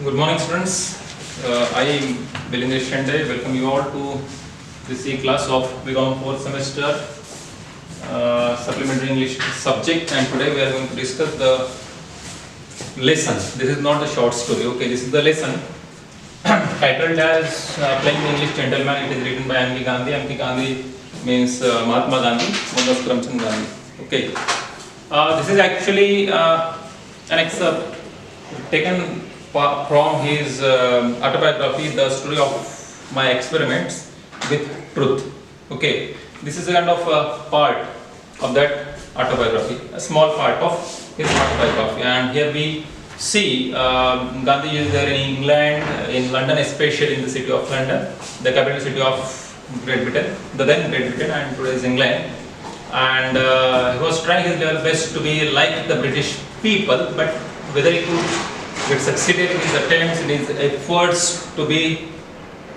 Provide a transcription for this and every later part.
Good morning, students. I am Bilindra Shende. Welcome you all to this class of BCom 4th semester Supplementary English subject, and today we are going to discuss the lesson. This is not a short story. Okay, this is the lesson titled as Playing the English Gentleman. It is written by M.K. Gandhi. M.K. Gandhi means Mahatma Gandhi, one of Karamchand Gandhi. Okay, this is actually an excerpt taken from his autobiography, The Story of My Experiments with Truth. Okay, this is a kind of part of that autobiography, a small part of his autobiography, and here we see Gandhi is there in England, in London, especially in the city of London, the capital city of Great Britain, the then Great Britain, and today is England. And he was trying his level best to be like the British people, but whether he could get succeeded in his attempts, in his efforts to be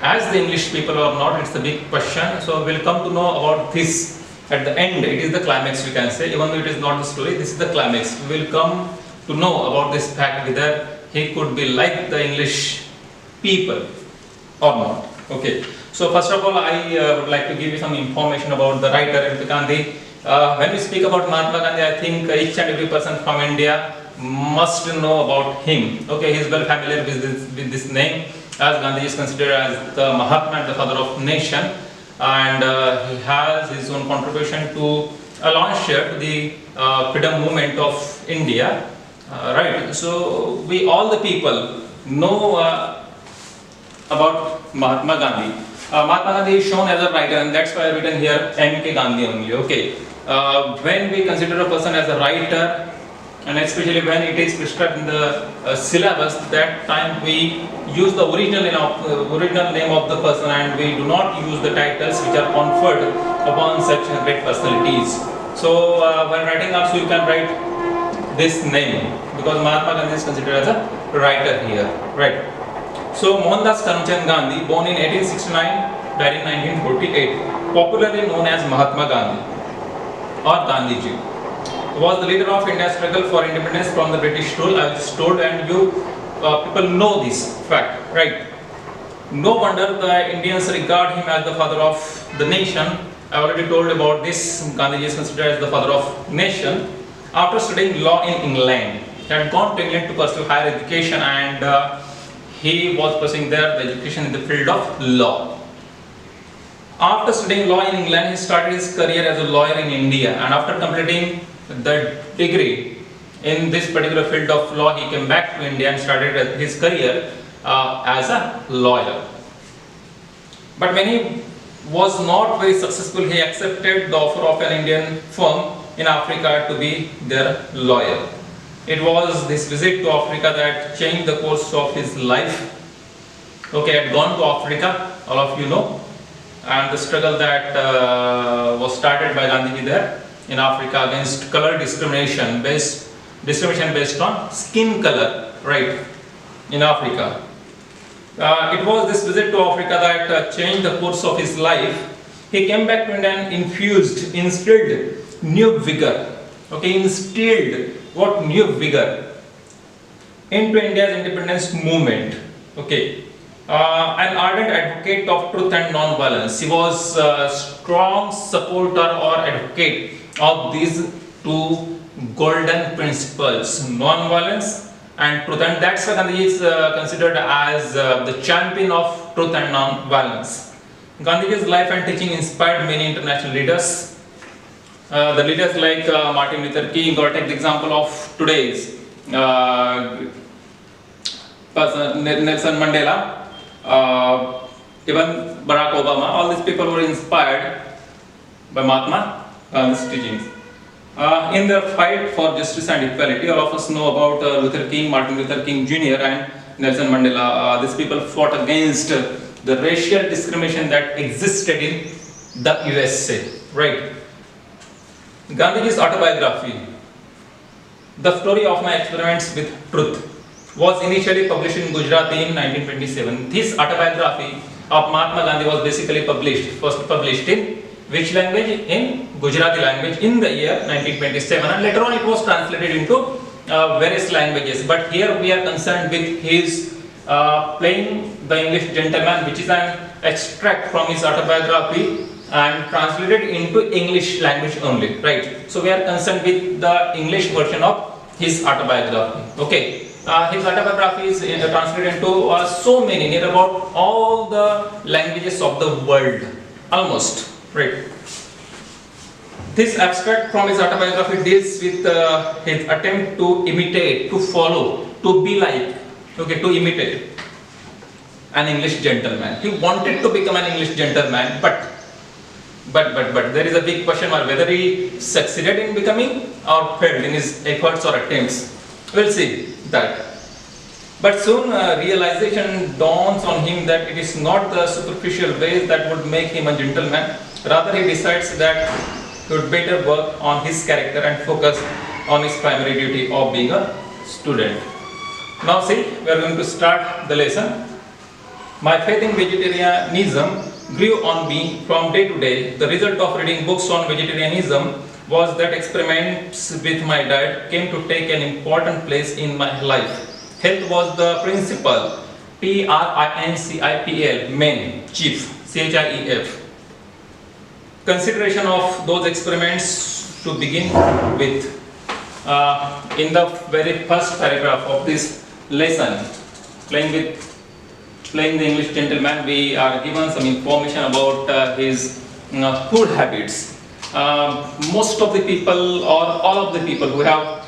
as the English people or not, it's the big question. So we'll come to know about this at the end. It is the climax, we can say, even though it is not the story, this is the climax. We will come to know about this fact, whether he could be like the English people or not. Okay, so first of all, I would like to give you some information about the writer M.K. Gandhi. When we speak about Mahatma Gandhi, I think each and every person from India must know about him. Okay, he is well familiar with this name, as Gandhi is considered as the Mahatma and the father of nation, and he has his own contribution to launch to the freedom movement of India. Right, so we all the people know about Mahatma Gandhi. Mahatma Gandhi is shown as a writer, and that's why I written here M.K. Gandhi only. Okay, when we consider a person as a writer, and especially when it is prescribed in the syllabus, that time we use the original name of the person, and we do not use the titles which are conferred upon such great personalities. So when writing up, so you can write this name, because Mahatma Gandhi is considered as a writer here, right? So Mohandas Karamchand Gandhi, born in 1869, died in 1948, popularly known as Mahatma Gandhi or Gandhiji, was the leader of India's struggle for independence from the British rule. I just told, and you people know this fact, right? No wonder the Indians regard him as the father of the nation. I already told about this. Gandhiji is considered as the father of nation. After studying law in England, he had gone to England to pursue higher education, and he was pursuing there the education in the field of law. After studying law in England, he started his career as a lawyer in India, and after completing the degree in this particular field of law, he came back to India and started his career as a lawyer. But when he was not very successful, he accepted the offer of an Indian firm in Africa to be their lawyer. It was this visit to Africa that changed the course of his life. Okay, I had gone to Africa, all of you know, and the struggle that was started by Gandhiji there in Africa against color discrimination based on skin color, right, in Africa. It was this visit to Africa that changed the course of his life. He came back to India and instilled new vigor. Okay, instilled what new vigor into India's independence movement. Okay, an ardent advocate of truth and non-violence. He was a strong supporter or advocate of these two golden principles, non-violence and truth, and that's why Gandhi is considered as the champion of truth and non-violence. Gandhiji's life and teaching inspired many international leaders. The leaders like Martin Luther King, or take the example of today's Nelson Mandela, even Barack Obama. All these people were inspired by Mahatma Gandhi's teachings. In their fight for justice and equality, all of us know about Luther King, Martin Luther King Jr. and Nelson Mandela. These people fought against the racial discrimination that existed in the USA, right? Gandhiji's autobiography, The Story of My Experiments with Truth, was initially published in Gujarati in 1927. This autobiography of Mahatma Gandhi was basically first published in which language? In Gujarati language in the year 1927, and later on it was translated into various languages. But here we are concerned with his playing the English gentleman, which is an extract from his autobiography and translated into English language only, right? So we are concerned with the English version of his autobiography. Okay, his autobiography is translated into so many, near about all the languages of the world, almost, right? This abstract from his autobiography deals with his attempt to imitate, to follow, to be like, okay, to imitate an English gentleman. He wanted to become an English gentleman, but there is a big question mark whether he succeeded in becoming or failed in his efforts or attempts. We'll see that. But soon realization dawns on him that it is not the superficial ways that would make him a gentleman. Rather, he decides that he would better work on his character and focus on his primary duty of being a student. Now see, we are going to start the lesson. My faith in vegetarianism grew on me from day to day. The result of reading books on vegetarianism was that experiments with my diet came to take an important place in my life. Health was the principal, principal, main, chief, chief. Consideration of those experiments to begin with. In the very first paragraph of this lesson, playing the English gentleman, we are given some information about his food habits. Most of the people, or all of the people who have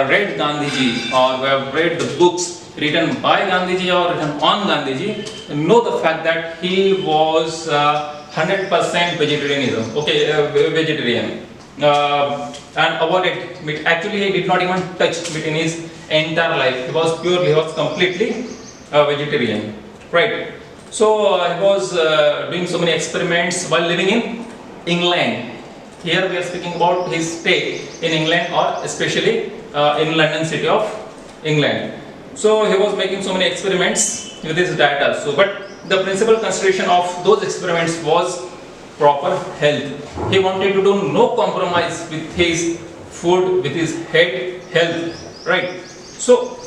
read Gandhiji or who have read the books written by Gandhiji or written on Gandhiji know the fact that he was 100% vegetarianism. Okay, vegetarian. And avoided meat. Actually, he did not even touch meat in his entire life. He was completely vegetarian. Right. So he was doing so many experiments while living in England. Here we are speaking about his stay in England, or especially in London city of England. So he was making so many experiments with his diet also. But the principal consideration of those experiments was proper health. He wanted to do no compromise with his food, with his health, right? So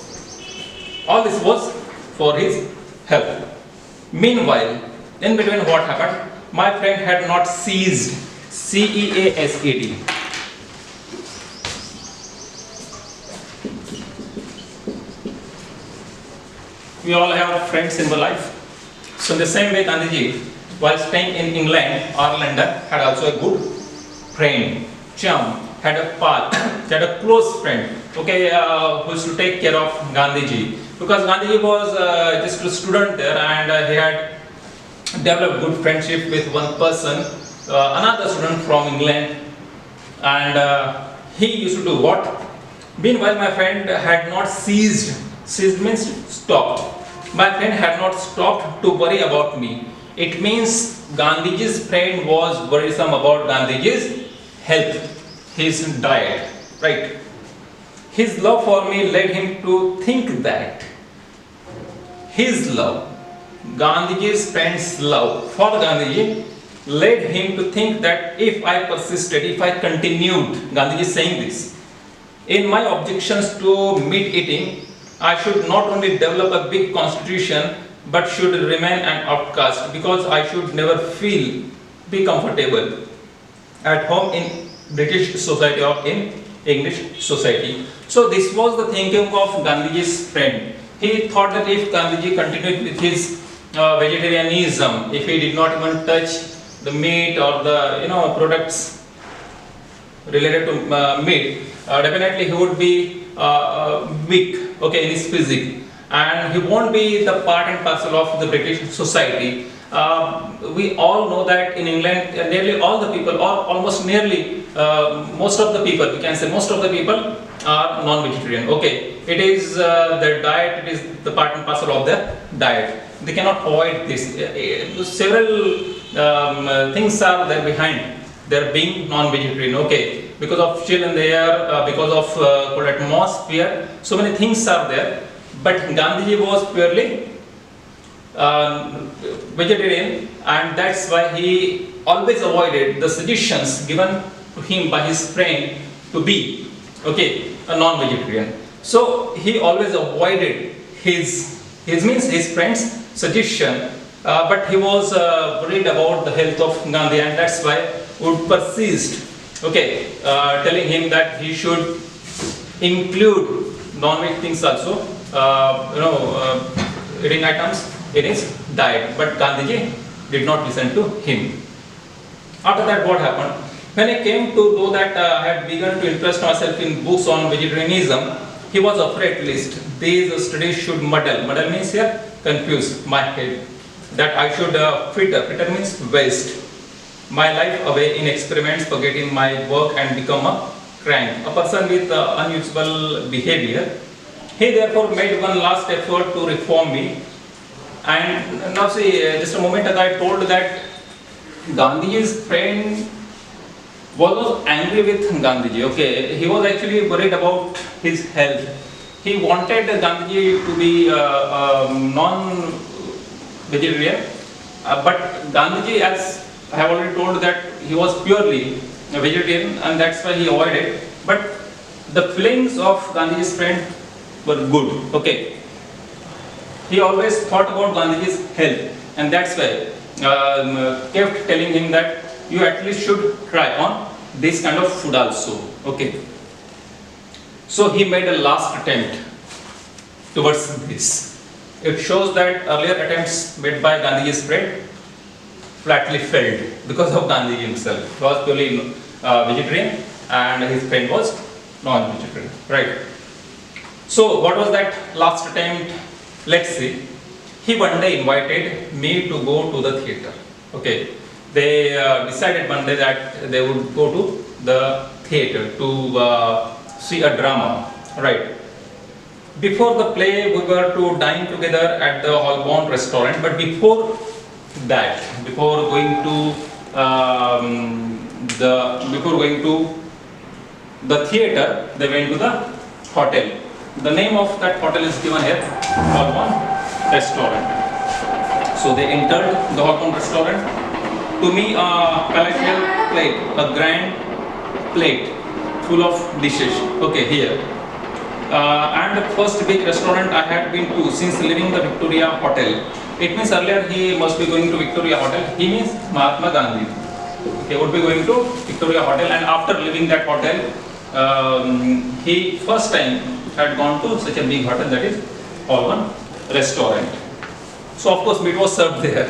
all this was for his health. Meanwhile, in between what happened, my friend had not ceased, ceased. We all have friends in the life. So in the same way, Gandhiji, while staying in England or London, had also a good friend, chum, had a path, had a close friend, okay, who used to take care of Gandhiji. Because Gandhiji was just a student there, and he had developed good friendship with one person, another student from England, and he used to do what? Meanwhile, my friend had not ceased means stopped. My friend had not stopped to worry about me. It means Gandhiji's friend was worrisome about Gandhiji's health, his diet, right? His love for me led him to think that his love, Gandhiji's friend's love for Gandhiji, led him to think that if I persisted, if I continued, Gandhiji is saying this, in my objections to meat eating, I should not only develop a big constitution, but should remain an outcast, because I should never be comfortable at home in British society or in English society. So this was the thinking of Gandhiji's friend. He thought that if Gandhiji continued with his vegetarianism, if he did not even touch the meat or the products related to meat, definitely he would be weak, okay, in his physique, and he won't be the part and parcel of the British society. We all know that in England, nearly all the people, or almost nearly most of the people, we can say most of the people are non-vegetarian. Okay, it is their diet, it is the part and parcel of their diet. They cannot avoid this. Several things are there behind their being non-vegetarian. Okay, because of chill in the air, because of cold atmosphere, so many things are there. But Gandhiji was purely vegetarian, and that's why he always avoided the suggestions given to him by his friend to be a non-vegetarian. So he always avoided his His means his friend's suggestion, but he was worried about the health of Gandhi, and that's why would persist, okay, telling him that he should include non-veg things also, eating items in his diet. But Gandhiji did not listen to him. After that, what happened? When I came to know that I had begun to interest myself in books on vegetarianism, he was afraid lest these studies should muddle. Muddle means here confuse my head. That I should fritter means waste my life away in experiments, forgetting my work and become a crank, a person with unusual behavior. He therefore made one last effort to reform me. And now see, just a moment ago I told that Gandhiji's friend was angry with Gandhiji. Okay, he was actually worried about his health. He wanted Gandhiji to be non-vegetarian, but Gandhiji, as I have already told, that he was purely a vegetarian, and that's why he avoided. But the feelings of Gandhiji's friend were good. Okay, he always thought about Gandhiji's health, and that's why kept telling him that you at least should try on this kind of food also. Okay, so he made a last attempt towards this. It shows that earlier attempts made by Gandhiji's friend flatly failed because of Gandhiji himself. He was purely vegetarian and his friend was non-vegetarian, right? So what was that last attempt? Let's see. He one day invited me to go to the theatre. Okay, they decided one day that they would go to the theatre to see a drama, right? Before the play, we were to dine together at the Holborn restaurant, but before that, before going to the theatre, they went to the hotel. The name of that hotel is given here, Holborn Restaurant. So they entered the Holborn Restaurant. To me, a palatial plate, a grand plate full of dishes. Okay, here. And the first big restaurant I had been to since leaving the Victoria Hotel. It means earlier he must be going to Victoria Hotel. He means Mahatma Gandhi. He would be going to Victoria Hotel, and after leaving that hotel, he first time had gone to such a big hotel, that is Holborn Restaurant. So of course meat was served there,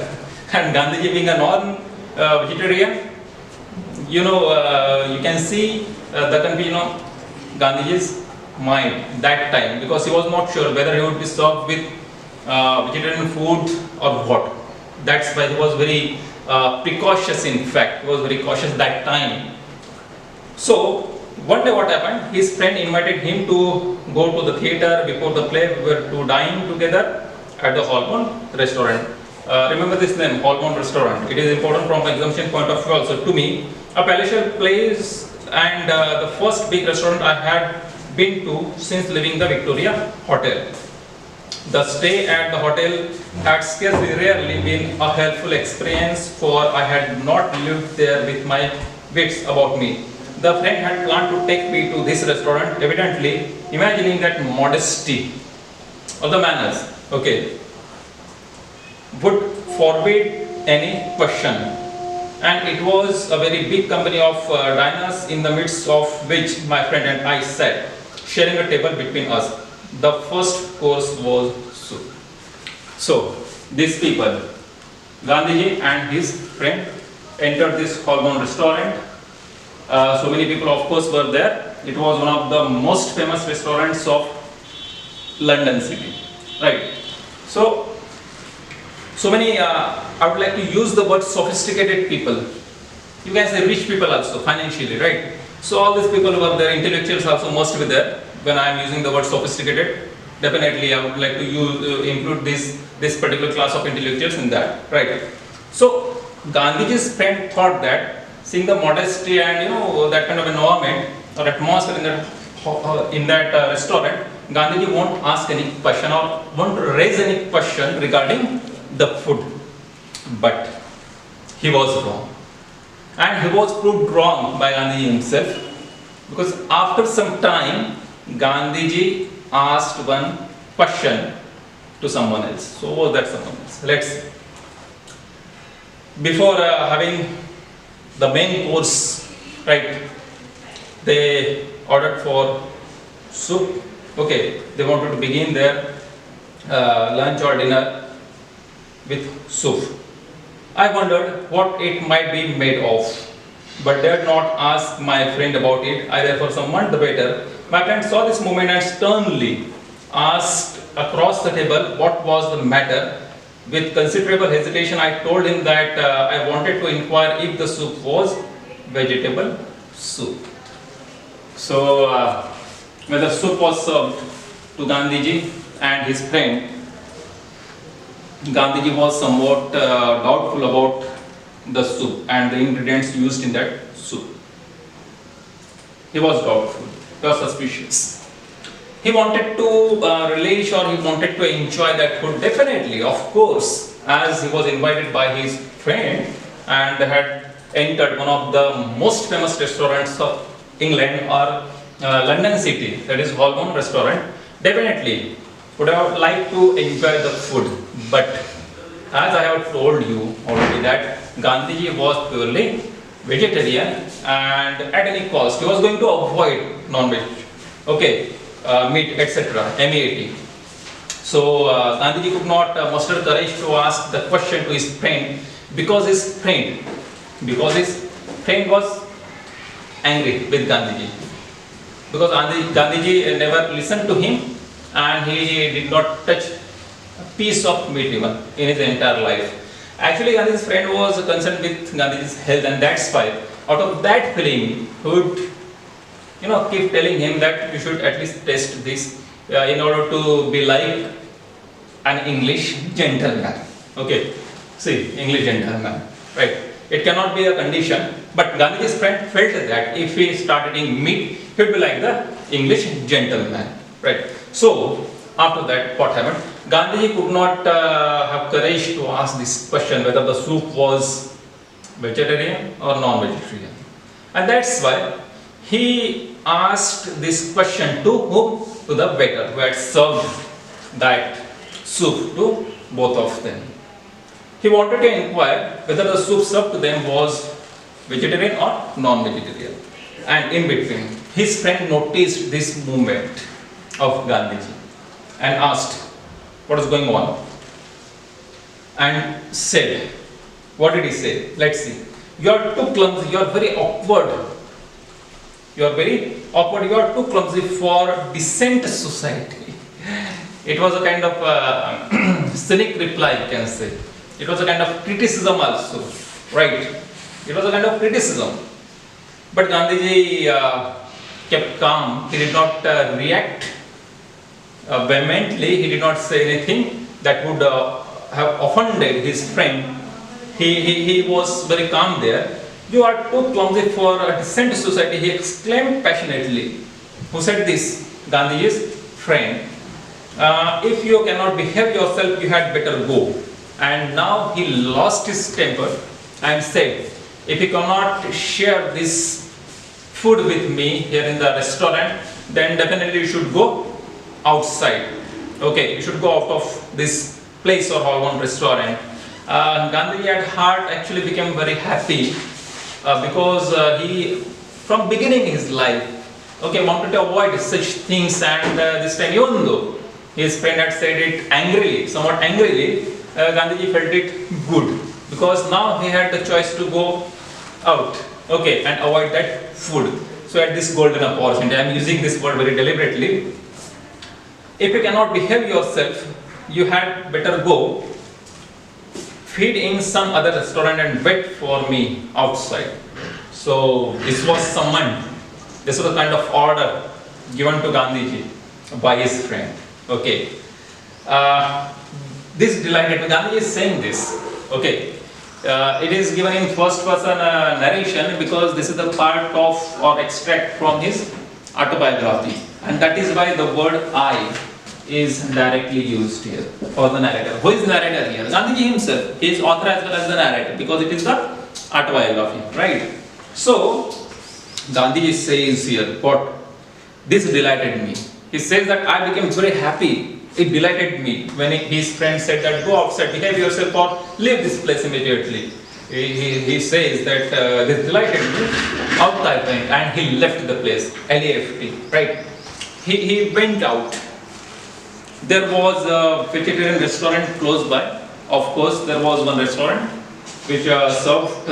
and Gandhiji being a non-vegetarian, you can see the confusion of Gandhiji's mind that time, because he was not sure whether he would be served with vegetarian food or what. That's why he was very precautious. In fact, he was very cautious that time. So one day what happened, his friend invited him to go to the theatre before the play. We were to dine together at the Holborn Restaurant. Remember this name, Holborn Restaurant. It is important from examination point of view also to me. A palatial place and the first big restaurant I had been to since leaving the Victoria Hotel. The stay at the hotel had scarcely rarely been a helpful experience, for I had not lived there with my wits about me. The friend had planned to take me to this restaurant, evidently imagining that modesty or the manners, okay, would forbid any question. And it was a very big company of diners, in the midst of which my friend and I sat, sharing a table between us. The first course was soup. So these people, Gandhiji and his friend, entered this Holborn Restaurant. So many people of course were there. It was one of the most famous restaurants of London city, right? So many, I would like to use the word sophisticated people. You can say rich people also, financially, right? So all these people were there, intellectuals also must be there. When I am using the word sophisticated, definitely I would like to include this particular class of intellectuals in that, right? So Gandhiji's friend thought that, seeing the modesty and that kind of environment or atmosphere in that restaurant, Gandhiji won't ask any question or won't raise any question regarding the food. But he was wrong, and he was proved wrong by Gandhiji himself, because after some time Gandhiji asked one question to someone else. So who was that someone else? Let's see. Before having the main course, right, they ordered for soup. Okay, they wanted to begin their lunch or dinner with soup. I wondered what it might be made of, but dared not ask my friend about it. I therefore summoned the waiter. My friend saw this movement and sternly asked across the table what was the matter. With considerable hesitation, I told him that I wanted to inquire if the soup was vegetable soup. So, when the soup was served to Gandhiji and his friend, Gandhiji was somewhat doubtful about the soup and the ingredients used in that soup. He was doubtful, he was suspicious. He wanted to relish or he wanted to enjoy that food, definitely, of course, as he was invited by his friend and had entered one of the most famous restaurants of England or London city, that is Holborn restaurant. Definitely would have liked to enjoy the food, but as I have told you already that Gandhiji was purely vegetarian and at any cost he was going to avoid non-veg, okay, meat, etc., MEAT. So Gandhiji could not muster courage to ask the question to his friend because his friend was angry with Gandhiji. Because Gandhiji never listened to him and he did not touch a piece of meat even in his entire life. Actually, Gandhiji's friend was concerned with Gandhiji's health, and that's why out of that feeling he would keep telling him that you should at least taste this in order to be like an English gentleman. Okay, see, English gentleman, right? It cannot be a condition, but Gandhiji's friend felt that if he started eating meat, he would be like the English gentleman, right? So, after that, what happened? Gandhiji could not have courage to ask this question whether the soup was vegetarian or non-vegetarian. And that's why he asked this question to whom? To the waiter who had served that soup to both of them. He wanted to inquire whether the soup served to them was vegetarian or non-vegetarian. And in between, his friend noticed this movement of Gandhiji and asked what is going on and said, what did he say? Let's see. You are too clumsy, you are very awkward. You are very awkward, you are too clumsy for decent society. It was a kind of cynic reply, you can say. It was a kind of criticism also, right? It was a kind of criticism. But Gandhiji kept calm, he did not react vehemently, he did not say anything that would have offended his friend. He was very calm there. You are too clumsy for a decent society, he exclaimed passionately. Who said this? Gandhiji's friend. If you cannot behave yourself, you had better go. And now he lost his temper and said, if you cannot share this food with me here in the restaurant, then definitely you should go outside. Okay, you should go out of this place or Holborn restaurant. Gandhiji at heart actually became very happy because he, from beginning his life, wanted to avoid such things, and this time, even though his friend had said it angrily, somewhat angrily, Gandhiji felt it good because now he had the choice to go out, and avoid that food. So at this golden opportunity, I am using this word very deliberately. If you cannot behave yourself, you had better go, feed in some other restaurant and wait for me outside. So this was summoned. This was a kind of order given to Gandhiji by his friend. This delighted me. Gandhiji is saying this. It is given in first person narration because this is the part of or extract from his autobiography, and that is why the word I is directly used here for the narrator. Who is the narrator here? Gandhiji himself. He is author as well as the narrator because it is the autobiography, right? So Gandhiji says here, what? This delighted me. He says that I became very happy it delighted me when his friend said that go outside, behave yourself or leave this place immediately. He says that this delighted me, out I went, and he left the place, LAFT, right? He went out. There was a vegetarian restaurant close by. Of course, there was one restaurant which served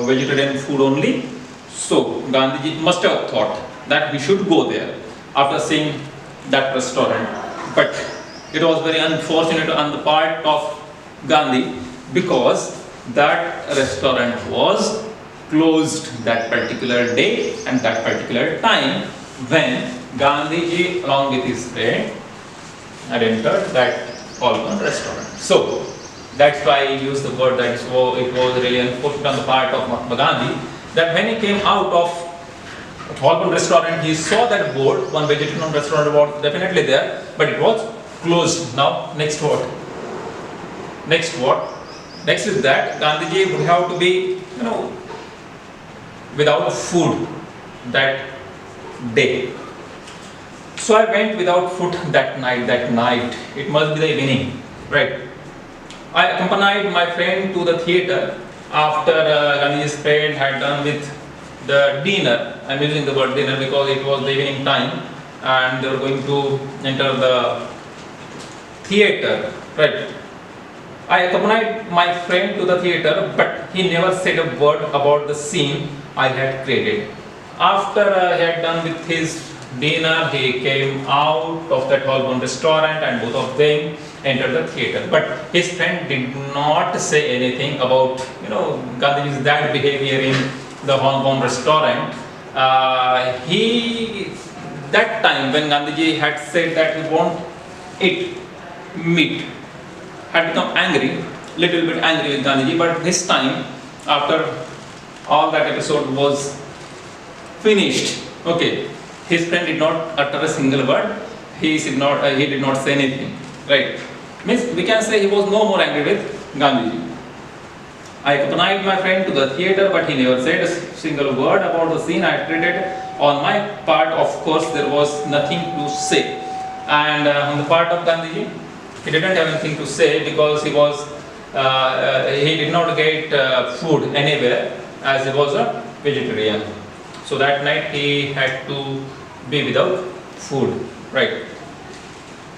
vegetarian food only. So Gandhiji must have thought that we should go there after seeing that restaurant. But it was very unfortunate on the part of Gandhi because that restaurant was closed that particular day and that particular time when Gandhiji along with his friend had entered that Holborn restaurant. So that's why I use the word that it was really unfortunate on the part of Mahatma Gandhi that when he came out of Holborn restaurant, he saw that board, one vegetarian restaurant was definitely there, but it was closed. Now, next what? Next what? Next is that Gandhiji would have to be, without food that day. So I went without food that night. It must be the evening, right? I accompanied my friend to the theatre after Gandhiji's friend had done with the dinner. I'm using the word dinner because it was the evening time and they were going to enter the theatre, right? I accompanied my friend to the theatre, but he never said a word about the scene I had created. After he had done with his dinner, he came out of that Holborn restaurant and both of them entered the theatre. But his friend did not say anything about, Gandhiji's bad behavior in the Holborn restaurant. That time when Gandhiji had said that he won't eat meat, had become angry, little bit angry with Gandhiji, but this time, after all that episode was finished, okay, his friend did not utter a single word, he did not say anything, right? Means we can say he was no more angry with Gandhiji. I accompanied my friend to the theatre, but he never said a single word about the scene I had created. On my part, of course, there was nothing to say. And on the part of Gandhiji, he didn't have anything to say because he did not get food anywhere as he was a vegetarian. So that night he had to be without food, right?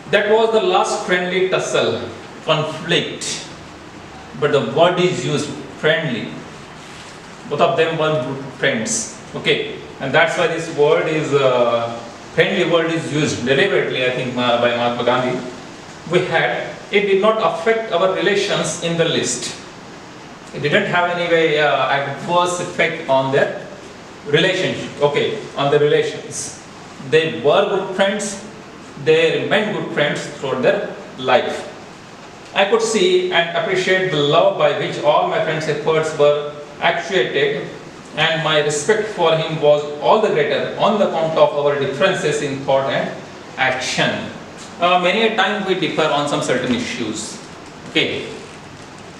That was the last friendly tussle, conflict. But the word is used, friendly. Both of them were good friends, okay? And that's why this word is, friendly word is used deliberately, I think, by Mahatma Gandhi. It did not affect our relations in the least. It didn't have any way adverse effect on their relationship, okay, on the relations. They were good friends, they remained good friends throughout their life. I could see and appreciate the love by which all my friends' efforts were actuated, and my respect for him was all the greater on the account of our differences in thought and action. Many a time we differ on some certain issues. Okay,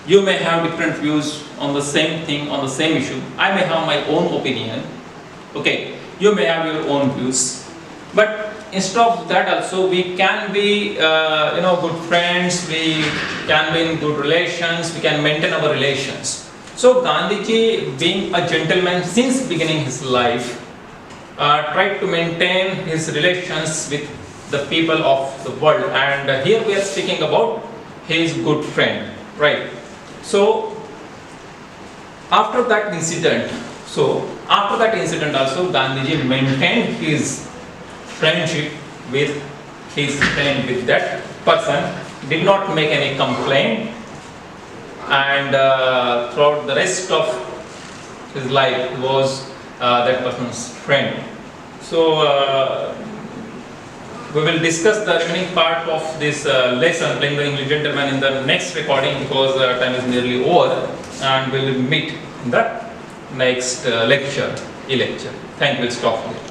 you may have different views on the same thing, on the same issue. I may have my own opinion. Okay, you may have your own views. But instead of that also, we can be good friends, we can be in good relations, we can maintain our relations. So Gandhiji, being a gentleman since beginning his life, tried to maintain his relations with the people of the world, and here we are speaking about his good friend, right? So after that incident also, Gandhiji maintained his friendship with his friend, with that person, did not make any complaint, and throughout the rest of his life was that person's friend. So we will discuss the remaining part of this lesson, Playing the English Gentleman, in the next recording because time is nearly over, and we will meet in the next lecture, e-lecture. Thank you, we'll stop here.